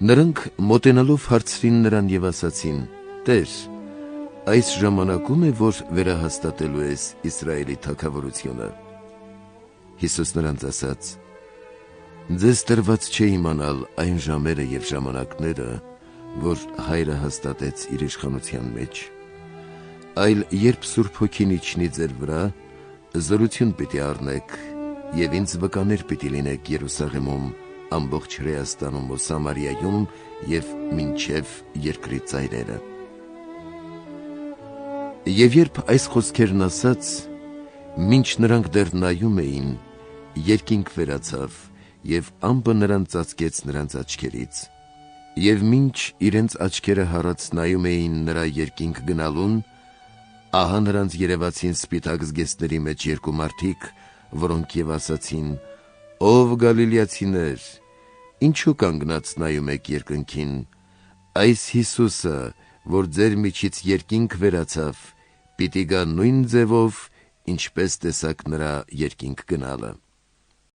Նրանք մոտենալով հարցրին նրան և ասացին. «Տեր, այս ժամանակում է, որ վերահաստատելու ես Իսրայելի թագավորությունը»։ Հիսուս նրանց ասաց. «Ձեզ տրված չէ իմանալ այն ժամերը և ժամանակները, որ Հայրը հաստատեց իր իշխանության մեջ, այլ երբ Սուրբ Հոգին իջնի ձեր վրա, զորություն պիտի առնեք և ինձ վկաներ պիտի լինեք Երուսաղեմում, ամբողջ Հրեաստանում ու Սամարիայում և մինչև երկրի ծայրերը»։ Եվ երբ այս խոսքերն ասաց, մինչ նրանք դեռ նայում էին, երկինք վերացավ, և ամպը նրան ծածկեց նրանց աչքերից։ Եվ մինչ իրենց աչքերը հառած նայում էին նրա երկինք գնալուն, ահա նրանց երևացին սպիտակ զգեստների մեջ երկու մարդիկ, որոնք և ասացին. «Ով գալիլեացիներ, ինչու կանգնած նայում եք երկնքին, այս Հիսուսը, որ ձեր միջից երկինք վերացավ, պիտի գա նույն ձևով, ինչպես տեսաք նրա երկինք գնալը»։